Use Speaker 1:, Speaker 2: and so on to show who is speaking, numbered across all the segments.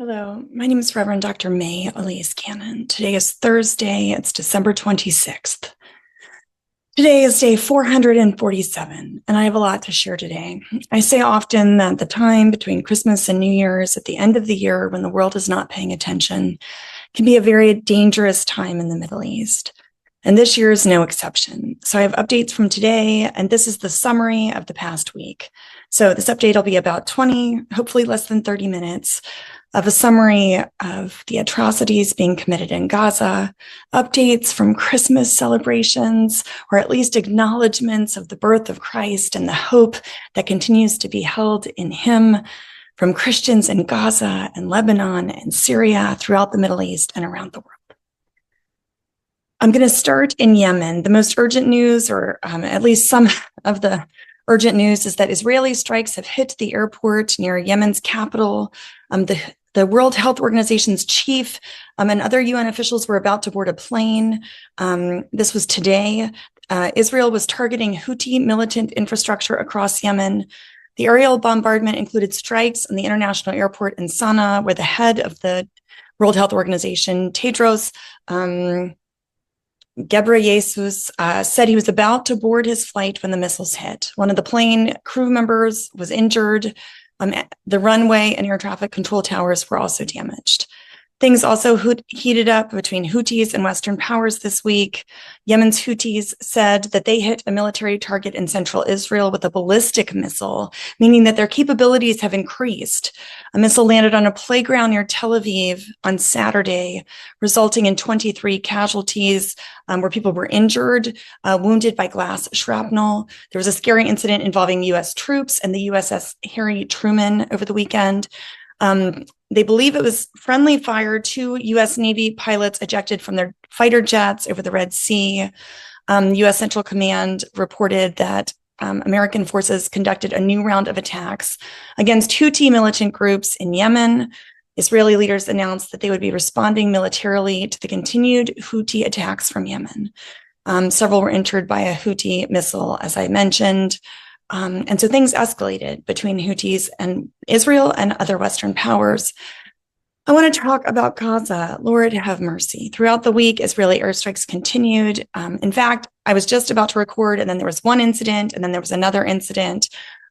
Speaker 1: Hello, my name is Reverend Dr. May Elise Cannon. Today is Thursday, it's December 26th. Today is day 447, and I have a lot to share today. I say often that the time between Christmas and New Year's at the end of the year when the world is not paying attention can be a very dangerous time in the Middle East. And this year is no exception. So I have updates from today, and this is the summary of the past week. So this update will be about 20, hopefully less than 30 minutes of a summary of the atrocities being committed in Gaza, updates from Christmas celebrations, or at least acknowledgments of the birth of Christ and the hope that continues to be held in him from Christians in Gaza and Lebanon and Syria, throughout the Middle East and around the world. I'm going to start in Yemen. The most urgent news, or at least some of the urgent news, is that Israeli strikes have hit the airport near Yemen's capital. The World Health Organization's chief and other UN officials were about to board a plane. This was today. Israel was targeting Houthi militant infrastructure across Yemen. The aerial bombardment included strikes on the international airport in Sana'a, where the head of the World Health Organization, Tedros Ghebreyesus, said he was about to board his flight when the missiles hit. One of the plane crew members was injured. The runway and air traffic control towers were also damaged. Things also heated up between Houthis and Western powers this week. Yemen's Houthis said that they hit a military target in central Israel with a ballistic missile, meaning that their capabilities have increased. A missile landed on a playground near Tel Aviv on Saturday, resulting in 23 casualties, where people were injured, wounded by glass shrapnel. There was a scary incident involving U.S. troops and the USS Harry Truman over the weekend. They believe it was friendly fire. 2 U.S. Navy pilots ejected from their fighter jets over the Red Sea. U.S. Central Command reported that American forces conducted a new round of attacks against Houthi militant groups in Yemen. Israeli leaders announced that they would be responding militarily to the continued Houthi attacks from Yemen. Several were injured by a Houthi missile, as I mentioned. And so things escalated between Houthis and Israel and other Western powers. I want to talk about Gaza. Lord have mercy. Throughout the week, Israeli airstrikes continued. In fact, I was just about to record, and then there was one incident, and then there was another incident.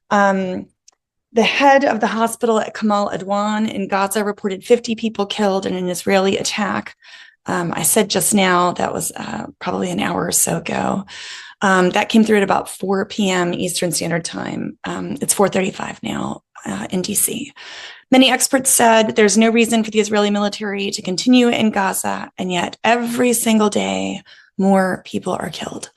Speaker 1: The head of the hospital at Kamal Adwan in Gaza reported 50 people killed in an Israeli attack. I said just now, that was probably an hour or so ago. That came through at about 4 p.m. Eastern Standard Time. It's 4:35 now in DC. Many experts said there's no reason for the Israeli military to continue in Gaza, and yet every single day, more people are killed.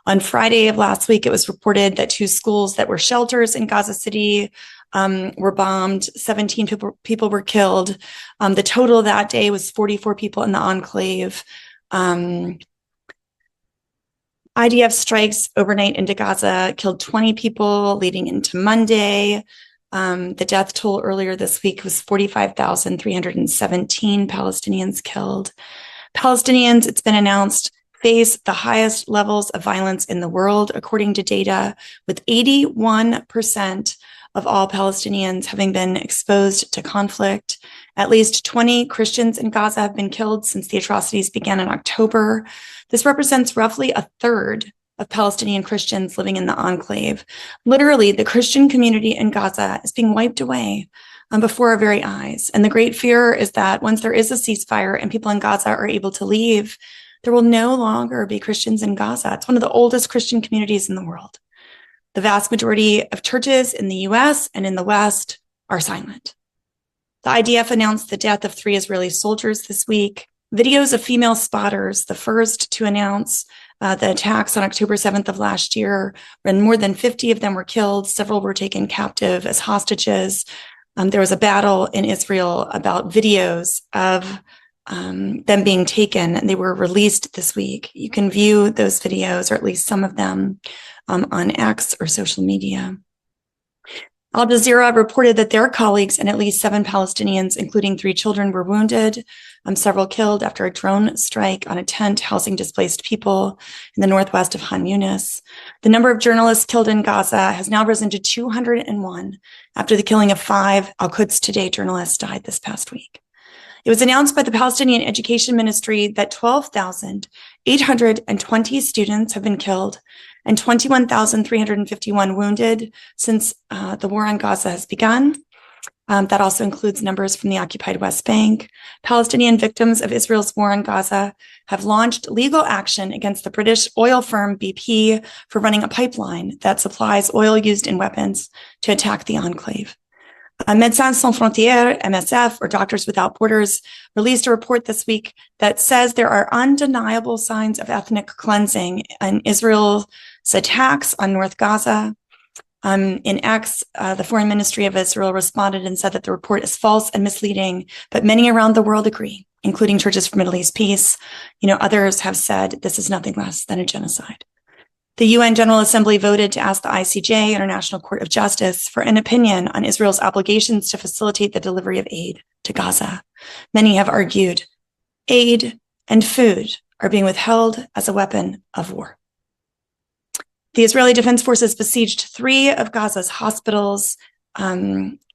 Speaker 1: On Friday of last week, it was reported that 2 schools that were shelters in Gaza City were bombed. 17 people were killed. The total that day was 44 people in the enclave. IDF strikes overnight into Gaza killed 20 people leading into Monday. The death toll earlier this week was 45,317 Palestinians killed. Palestinians, it's been announced, face the highest levels of violence in the world, according to data, with 81% of all Palestinians having been exposed to conflict. At least 20 Christians in Gaza have been killed since the atrocities began in October. This represents roughly a third of Palestinian Christians living in the enclave. Literally, the Christian community in Gaza is being wiped away before our very eyes. And the great fear is that once there is a ceasefire and people in Gaza are able to leave, there will no longer be Christians in Gaza. It's one of the oldest Christian communities in the world. The vast majority of churches in the US and in the West are silent. The IDF announced the death of 3 Israeli soldiers this week. Videos of female spotters, the first to announce the attacks on October 7th of last year, when more than 50 of them were killed. Several were taken captive as hostages. There was a battle in Israel about videos of them being taken, and they were released this week. You can view those videos, or at least some of them, on X or social media. Al Jazeera reported that their colleagues and at least 7 Palestinians, including 3 children, were wounded, several killed after a drone strike on a tent housing displaced people in the northwest of Han Yunis. The number of journalists killed in Gaza has now risen to 201 after the killing of 5 Al-Quds Today journalists died this past week. It was announced by the Palestinian Education Ministry that 12,820 students have been killed and 21,351 wounded since the war on Gaza has begun. That also includes numbers from the occupied West Bank. Palestinian victims of Israel's war on Gaza have launched legal action against the British oil firm BP for running a pipeline that supplies oil used in weapons to attack the enclave. Médecins Sans Frontières, MSF, or Doctors Without Borders, released a report this week that says there are undeniable signs of ethnic cleansing in Israel's attacks on North Gaza. In X, the Foreign Ministry of Israel responded and said that the report is false and misleading, but many around the world agree, including Churches for Middle East Peace. Others have said this is nothing less than a genocide. The UN General Assembly voted to ask the ICJ, International Court of Justice, for an opinion on Israel's obligations to facilitate the delivery of aid to Gaza. Many have argued aid and food are being withheld as a weapon of war. The Israeli Defense Forces besieged 3 of Gaza's hospitals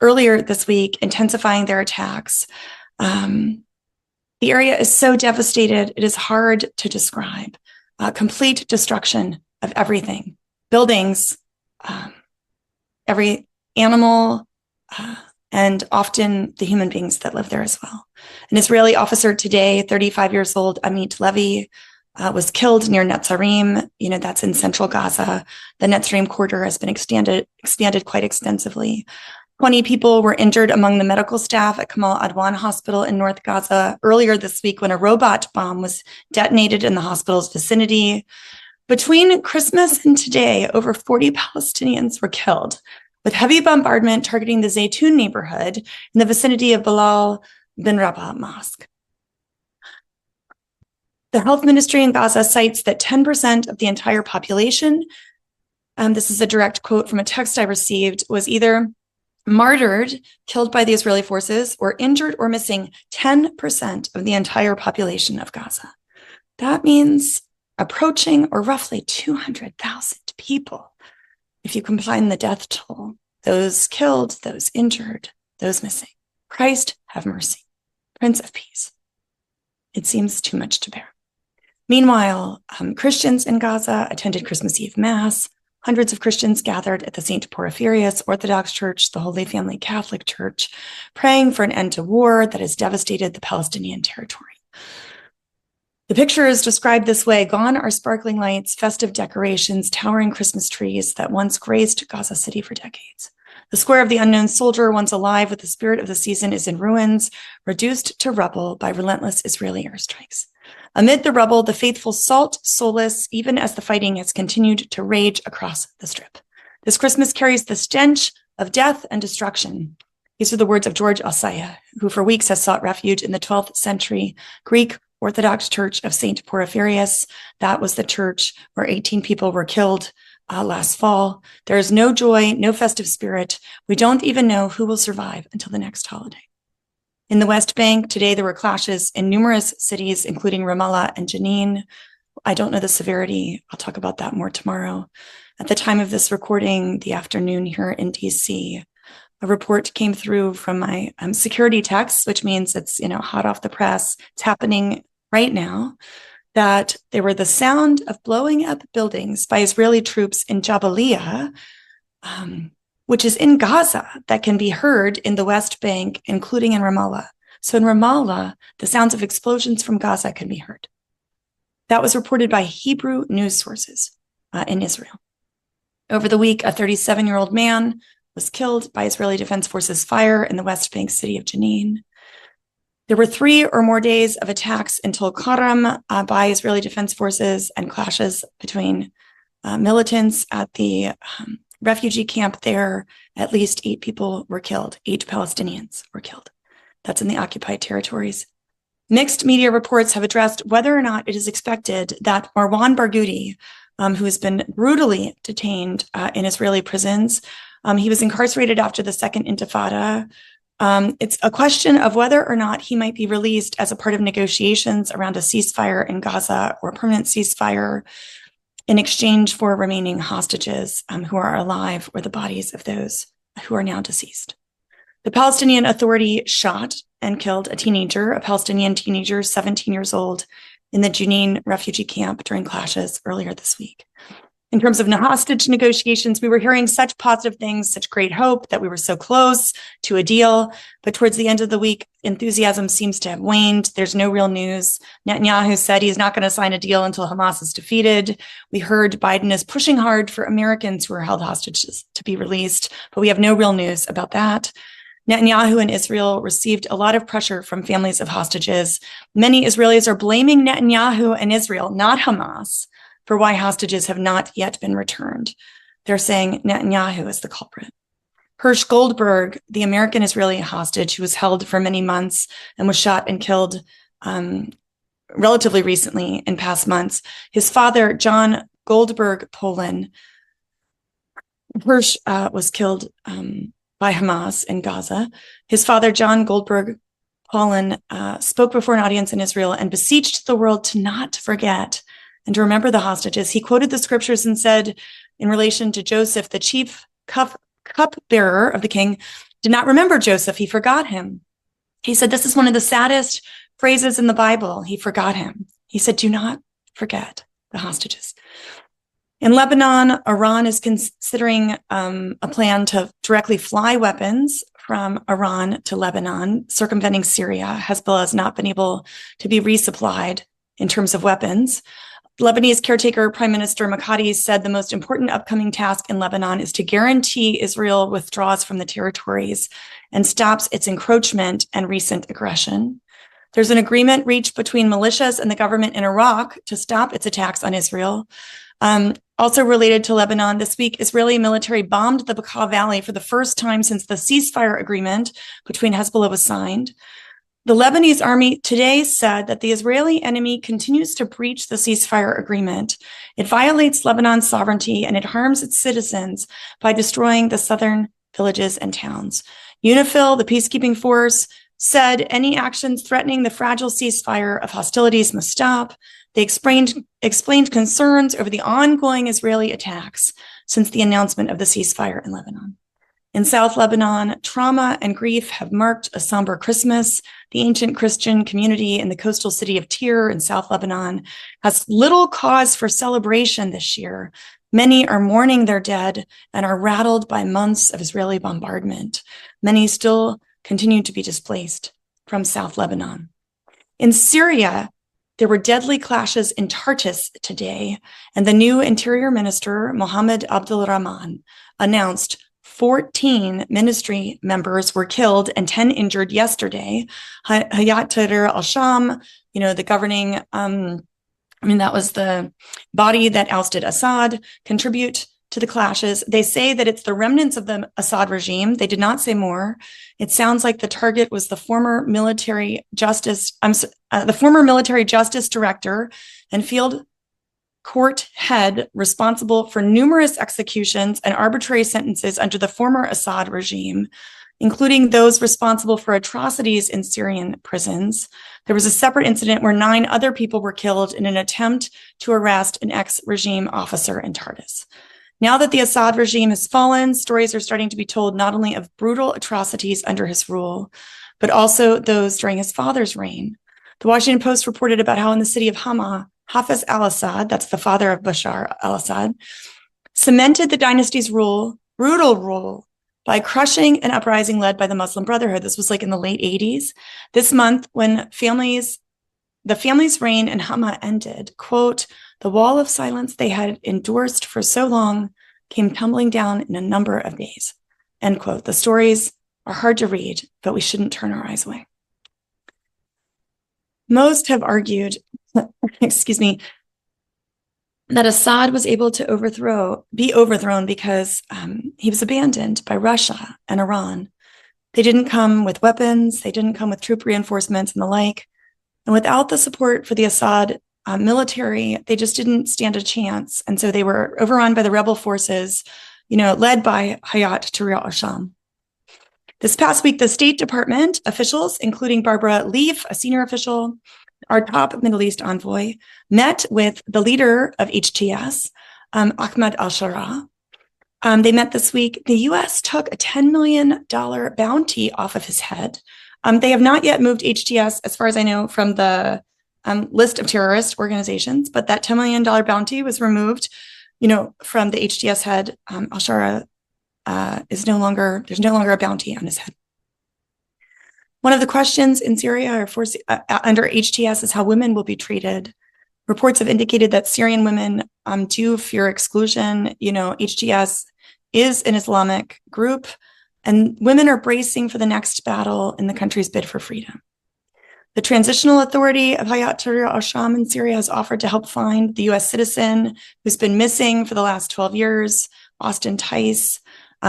Speaker 1: earlier this week, intensifying their attacks. The area is so devastated, it is hard to describe. Complete destruction of everything, buildings, every animal, and often the human beings that live there as well. An Israeli officer today, 35 years old, Amit Levy, was killed near Netzarim. That's in central Gaza. The Netzarim corridor has been expanded quite extensively. 20 people were injured among the medical staff at Kamal Adwan Hospital in North Gaza earlier this week when a robot bomb was detonated in the hospital's vicinity. Between Christmas and today, over 40 Palestinians were killed, with heavy bombardment targeting the Zaytun neighborhood in the vicinity of Bilal bin Rabah Mosque. The health ministry in Gaza cites that 10% of the entire population, this is a direct quote from a text I received, was either martyred, killed by the Israeli forces, or injured or missing 10% of the entire population of Gaza. That means approaching or roughly 200,000 people. If you combine the death toll, those killed, those injured, those missing. Christ have mercy. Prince of Peace. It seems too much to bear. Meanwhile, Christians in Gaza attended Christmas Eve Mass. Hundreds of Christians gathered at the St. Porphyrius Orthodox Church, the Holy Family Catholic Church, praying for an end to war that has devastated the Palestinian territory. The picture is described this way: gone are sparkling lights, festive decorations, towering Christmas trees that once graced Gaza City for decades. The square of the unknown soldier, once alive with the spirit of the season, is in ruins, reduced to rubble by relentless Israeli airstrikes. Amid the rubble, the faithful salt solace, even as the fighting has continued to rage across the strip. This Christmas carries the stench of death and destruction. These are the words of George Asaya, who for weeks has sought refuge in the 12th century Greek Orthodox Church of St. Porphyrius. That was the church where 18 people were killed last fall. There is no joy, no festive spirit. We don't even know who will survive until the next holiday. In the West Bank, today there were clashes in numerous cities, including Ramallah and Jenin. I don't know the severity. I'll talk about that more tomorrow. At the time of this recording, the afternoon here in DC, a report came through from my security text, which means it's hot off the press. It's happening right now, that there were the sound of blowing up buildings by Israeli troops in Jabalia, which is in Gaza, that can be heard in the West Bank, including in Ramallah. So in Ramallah, the sounds of explosions from Gaza can be heard. That was reported by Hebrew news sources in Israel. Over the week, a 37-year-old man was killed by Israeli Defense Forces fire in the West Bank city of Jenin. There were 3 or more days of attacks in Tulkarm by Israeli Defense Forces and clashes between militants at the refugee camp there. At least 8 people were killed. 8 Palestinians were killed. That's in the occupied territories. Mixed media reports have addressed whether or not it is expected that Marwan Barghouti, who has been brutally detained in Israeli prisons, He was incarcerated after the Second Intifada. It's a question of whether or not he might be released as a part of negotiations around a ceasefire in Gaza or a permanent ceasefire in exchange for remaining hostages who are alive or the bodies of those who are now deceased. The Palestinian Authority shot and killed a Palestinian teenager, 17 years old, in the Jenin refugee camp during clashes earlier this week. In terms of hostage negotiations, we were hearing such positive things, such great hope that we were so close to a deal. But towards the end of the week, enthusiasm seems to have waned. There's no real news. Netanyahu said he's not going to sign a deal until Hamas is defeated. We heard Biden is pushing hard for Americans who are held hostages to be released, but we have no real news about that. Netanyahu and Israel received a lot of pressure from families of hostages. Many Israelis are blaming Netanyahu and Israel, not Hamas, for why hostages have not yet been returned. They're saying Netanyahu is the culprit. Hirsch Goldberg, the American-Israeli hostage who was held for many months and was shot and killed relatively recently in past months. His father, John Goldberg Polin, Hirsch was killed by Hamas in Gaza. His father, John Goldberg Polin, spoke before an audience in Israel and beseeched the world to not forget and to remember the hostages. He quoted the scriptures and said, in relation to Joseph, the chief cupbearer of the king, did not remember Joseph. He forgot him. He said, this is one of the saddest phrases in the Bible. He forgot him. He said, do not forget the hostages. In Lebanon, Iran is considering a plan to directly fly weapons from Iran to Lebanon, circumventing Syria. Hezbollah has not been able to be resupplied in terms of weapons. Lebanese caretaker Prime Minister Makati said the most important upcoming task in Lebanon is to guarantee Israel withdraws from the territories and stops its encroachment and recent aggression. There's an agreement reached between militias and the government in Iraq to stop its attacks on Israel. Also related to Lebanon, this week, Israeli military bombed the Bekaa Valley for the first time since the ceasefire agreement between Hezbollah was signed. The Lebanese army today said that the Israeli enemy continues to breach the ceasefire agreement. It violates Lebanon's sovereignty and it harms its citizens by destroying the southern villages and towns. UNIFIL, the peacekeeping force, said any actions threatening the fragile ceasefire of hostilities must stop. They explained concerns over the ongoing Israeli attacks since the announcement of the ceasefire in Lebanon. In South Lebanon, trauma and grief have marked a somber Christmas. The ancient Christian community in the coastal city of Tyre in South Lebanon has little cause for celebration this year. Many are mourning their dead and are rattled by months of Israeli bombardment. Many still continue to be displaced from South Lebanon. In Syria, there were deadly clashes in Tartus today, and the new Interior Minister, Mohammed Abdulrahman, announced 14 ministry members were killed and 10 injured yesterday. Hayat Tahrir al-Sham, the governing, that was the body that ousted Assad, contribute to the clashes. They say that it's the remnants of the Assad regime. They did not say more. It sounds like the target was the former military justice director and field court head responsible for numerous executions and arbitrary sentences under the former Assad regime, including those responsible for atrocities in Syrian prisons. There was a separate incident where 9 other people were killed in an attempt to arrest an ex-regime officer in Tartus. Now that the Assad regime has fallen, stories are starting to be told not only of brutal atrocities under his rule, but also those during his father's reign. The Washington Post reported about how in the city of Hama, Hafez al-Assad, that's the father of Bashar al-Assad, cemented the dynasty's brutal rule, by crushing an uprising led by the Muslim Brotherhood. This was like in the late 80s. This month, when the family's reign in Hama ended, quote, the wall of silence they had endorsed for so long came tumbling down in a number of days, end quote. The stories are hard to read, but we shouldn't turn our eyes away. Most have argued, that Assad was able to be overthrown because he was abandoned by Russia and Iran. They didn't come with weapons, they didn't come with troop reinforcements and the like. And without the support for the Assad military, they just didn't stand a chance. And so they were overrun by the rebel forces, led by Hayat Tahrir al-Sham. This past week, the State Department officials, including Barbara Leaf, a senior official, our top Middle East envoy, met with the leader of HTS, Ahmed al-Shara. They met this week. The U.S. took a $10 million bounty off of his head. They have not yet moved HTS, as far as I know, from the list of terrorist organizations, but that $10 million bounty was removed, from the HTS head. Al-Shara there's no longer a bounty on his head. One of the questions in Syria under HTS is how women will be treated. Reports have indicated that Syrian women do fear exclusion. HTS is an Islamic group, and women are bracing for the next battle in the country's bid for freedom. The Transitional Authority of Hayat Tahrir al-Sham in Syria has offered to help find the U.S. citizen who's been missing for the last 12 years, Austin Tice.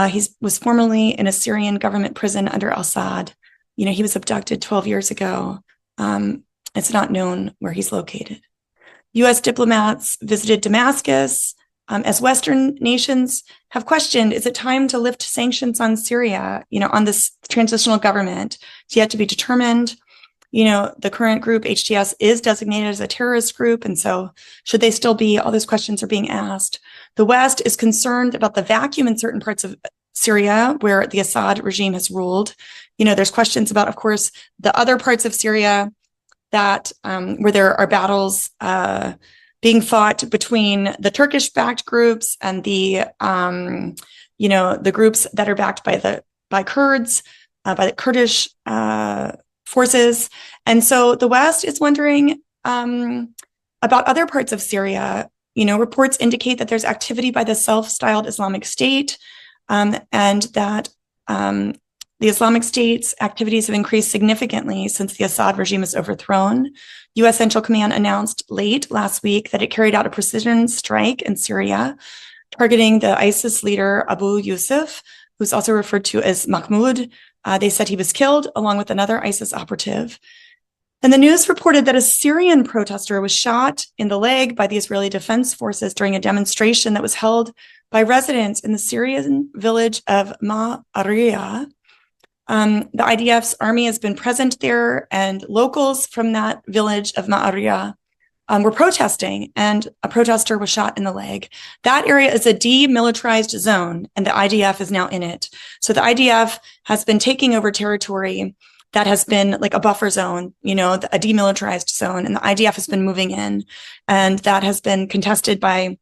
Speaker 1: He was formerly in a Syrian government prison under Assad. He was abducted 12 years ago. It's not known where he's located. U.S. diplomats visited Damascus as Western nations have questioned, is it time to lift sanctions on Syria, on this transitional government? It's yet to be determined. The current group, HTS, is designated as a terrorist group. And so should they still be? All those questions are being asked. The West is concerned about the vacuum in certain parts of Syria where the Assad regime has ruled. There's questions about, of course, the other parts of Syria that where there are battles being fought between the Turkish-backed groups and the groups that are backed by Kurds, by the Kurdish forces. And so the West is wondering about other parts of Syria. Reports indicate that there's activity by the self-styled Islamic State, and that the Islamic State's activities have increased significantly since the Assad regime was overthrown. U.S. Central Command announced late last week that it carried out a precision strike in Syria, targeting the ISIS leader Abu Yusuf, who's also referred to as Mahmoud. They said he was killed along with another ISIS operative. And the news reported that a Syrian protester was shot in the leg by the Israeli Defense Forces during a demonstration that was held by residents in the Syrian village of Ma'ariya. The IDF's army has been present there, and locals from that village of Ma'ariya were protesting, and a protester was shot in the leg. That area is a demilitarized zone, and the IDF is now in it. So the IDF has been taking over territory that has been like a buffer zone, a demilitarized zone, and the IDF has been moving in, and that has been contested by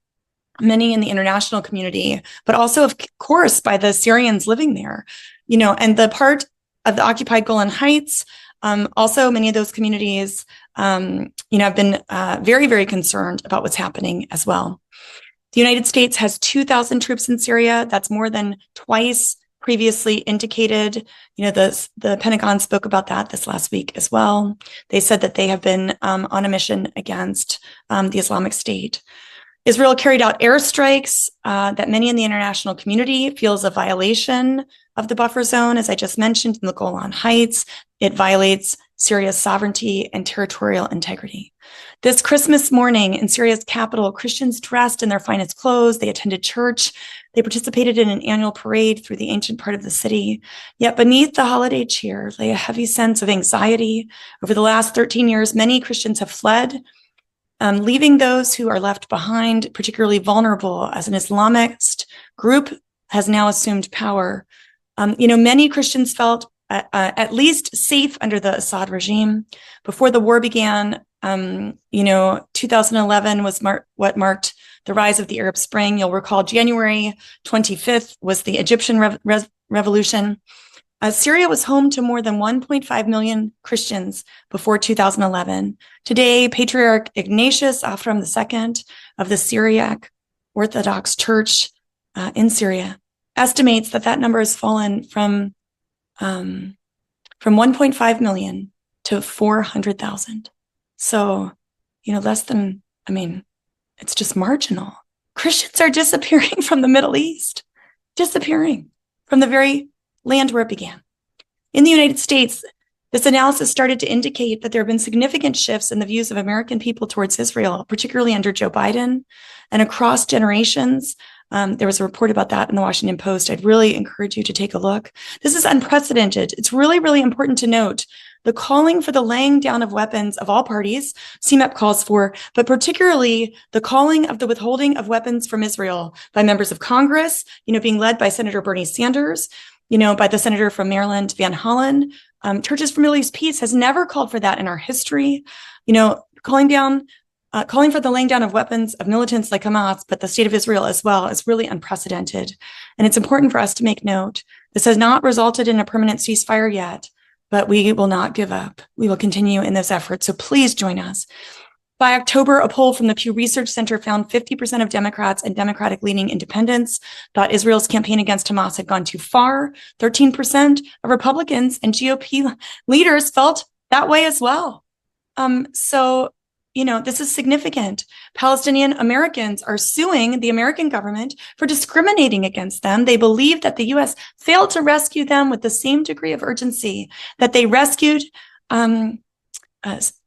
Speaker 1: many in the international community, but also, of course, by the Syrians living there, and the part of the occupied Golan Heights. Also, many of those communities, have been very, very concerned about what's happening as well. The United States has 2,000 troops in Syria. That's more than twice previously indicated. The Pentagon spoke about that this last week as well. They said that they have been on a mission against the Islamic State. Israel carried out airstrikes that many in the international community feels a violation of the buffer zone, as I just mentioned, in the Golan Heights. It violates Syria's sovereignty and territorial integrity. This Christmas morning in Syria's capital, Christians dressed in their finest clothes. They attended church. They participated in an annual parade through the ancient part of the city. Yet beneath the holiday cheer lay a heavy sense of anxiety. Over the last 13 years, many Christians have fled, leaving those who are left behind particularly vulnerable as an Islamist group has now assumed power. Many Christians felt at least safe under the Assad regime. Before the war began, 2011 was what marked the rise of the Arab Spring. You'll recall January 25th was the Egyptian revolution. Syria was home to more than 1.5 million Christians before 2011. Today, Patriarch Ignatius Afram II of the Syriac Orthodox Church in Syria estimates that number has fallen from 1.5 million to 400,000. So, it's just marginal. Christians are disappearing from the Middle East, disappearing from the very land where it began. In the United States, this analysis started to indicate that there have been significant shifts in the views of American people towards Israel, particularly under Joe Biden, and across generations. There was a report about that in the Washington Post. I'd really encourage you to take a look. This is unprecedented. It's really, really important to note the calling for the laying down of weapons of all parties, CMEP calls for, but particularly the calling of the withholding of weapons from Israel by members of Congress, being led by Senator Bernie Sanders, by the senator from Maryland, Van Hollen. Churches for Middle East Peace has never called for that in our history. Calling for the laying down of weapons of militants like Hamas, but the state of Israel as well, is really unprecedented. And it's important for us to make note. This has not resulted in a permanent ceasefire yet, but we will not give up. We will continue in this effort. So please join us. By October, a poll from the Pew Research Center found 50% of Democrats and Democratic-leaning independents thought Israel's campaign against Hamas had gone too far. 13% of Republicans and GOP leaders felt that way as well. This is significant. Palestinian Americans are suing the American government for discriminating against them. They believe that the U.S. failed to rescue them with the same degree of urgency that they rescued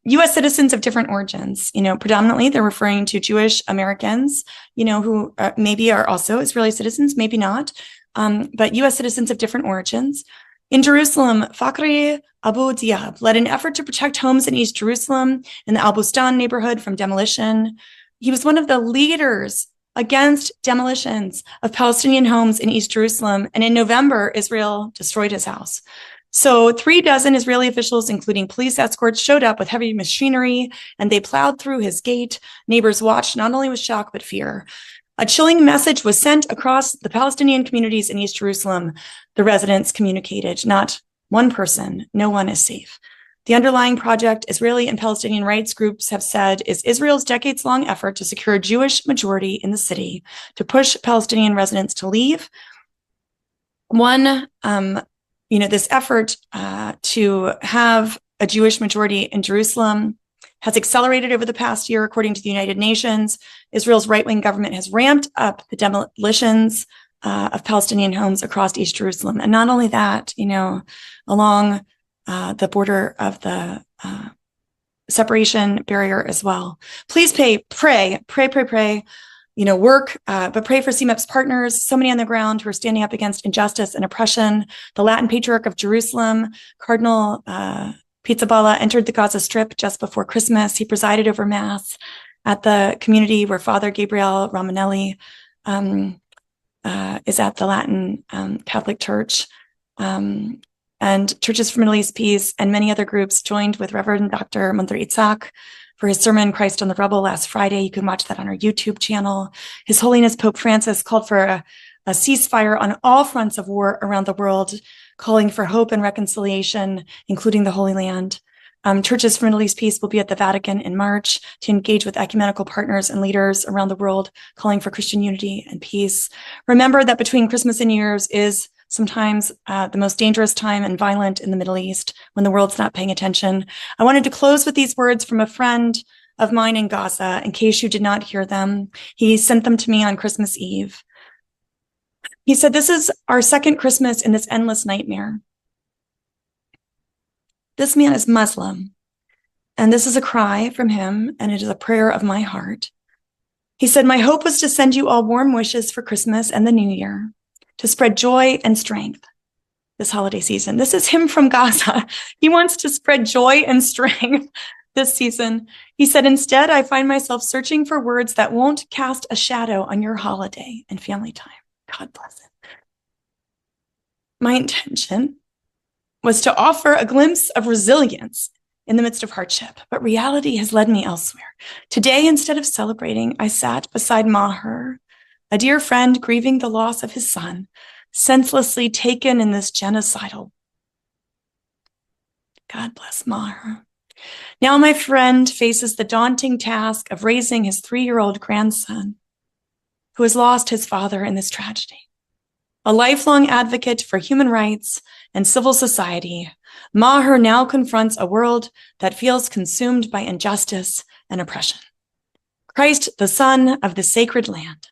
Speaker 1: U.S. citizens of different origins. Predominantly they're referring to Jewish Americans, who maybe are also Israeli citizens, maybe not, but U.S. citizens of different origins. In Jerusalem, Fakhri Abu Diab led an effort to protect homes in East Jerusalem in the Al Bustan neighborhood from demolition. He was one of the leaders against demolitions of Palestinian homes in East Jerusalem. And in November, Israel destroyed his house. So 36 Israeli officials, including police escorts, showed up with heavy machinery, and they plowed through his gate. Neighbors watched not only with shock, but fear. A chilling message was sent across the Palestinian communities in East Jerusalem. The residents communicated, not one person, no one is safe. The underlying project, Israeli and Palestinian rights groups have said, is Israel's decades-long effort to secure a Jewish majority in the city, to push Palestinian residents to leave. This effort to have a Jewish majority in Jerusalem has accelerated over the past year, according to the United Nations. Israel's right-wing government has ramped up the demolitions of Palestinian homes across East Jerusalem. And not only that, along the border of the separation barrier as well. Please pray, work, but pray for CMEP's partners, so many on the ground who are standing up against injustice and oppression. The Latin Patriarch of Jerusalem, Cardinal Pizzaballa, entered the Gaza Strip just before Christmas. He presided over Mass at the community where Father Gabriel Romanelli is at the Latin Catholic Church. And Churches for Middle East Peace and many other groups joined with Reverend Dr. Munzer Itzhak for his sermon, Christ on the Rubble, last Friday. You can watch that on our YouTube channel. His Holiness Pope Francis called for a ceasefire on all fronts of war around the world, calling for hope and reconciliation, including the Holy Land. Churches for Middle East Peace will be at the Vatican in March to engage with ecumenical partners and leaders around the world, calling for Christian unity and peace. Remember that between Christmas and New Year's is sometimes the most dangerous time and violent in the Middle East when the world's not paying attention. I wanted to close with these words from a friend of mine in Gaza, in case you did not hear them. He sent them to me on Christmas Eve. He said, "This is our second Christmas in this endless nightmare. This man is Muslim, and this is a cry from him, and it is a prayer of my heart." He said, "My hope was to send you all warm wishes for Christmas and the New Year, to spread joy and strength this holiday season." This is him from Gaza. He wants to spread joy and strength this season. He said, "Instead, I find myself searching for words that won't cast a shadow on your holiday and family time." God bless him. My intention was to offer a glimpse of resilience in the midst of hardship, but reality has led me elsewhere. Today, instead of celebrating, I sat beside Maher, a dear friend grieving the loss of his son, senselessly taken in this genocidal. God bless Maher. Now my friend faces the daunting task of raising his 3-year-old grandson, who has lost his father in this tragedy. A lifelong advocate for human rights and civil society, Maher now confronts a world that feels consumed by injustice and oppression. Christ, the Son of the sacred land,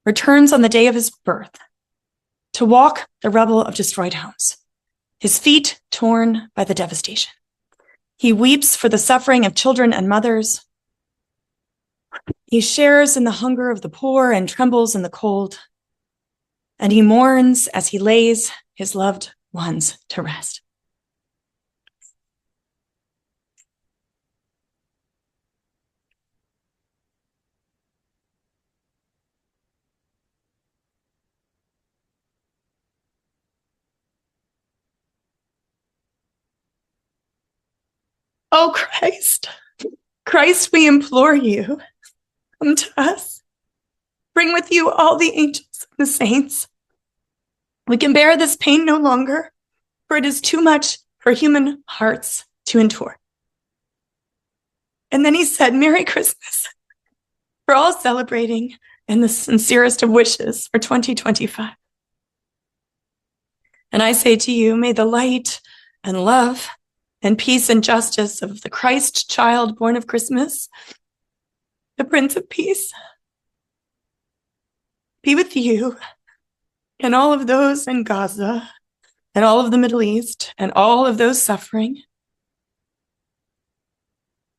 Speaker 1: returns on the day of his birth to walk the rubble of destroyed homes, his feet torn by the devastation. He weeps for the suffering of children and mothers, He shares in the hunger of the poor and trembles in the cold. And he mourns as he lays his loved ones to rest. Oh, Christ, Christ, we implore you, come to us. Bring with you all the angels and the saints. We can bear this pain no longer, for it is too much for human hearts to endure. And then he said, Merry Christmas. We're all celebrating in the sincerest of wishes for 2025. And I say to you, may the light and love and peace and justice of the Christ child born of Christmas, the Prince of Peace, be with you and all of those in Gaza and all of the Middle East and all of those suffering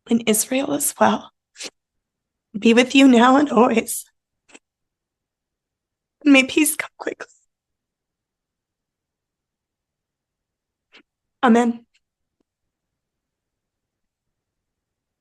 Speaker 1: in Israel as well. Be with you now and always. And may peace come quickly. Amen.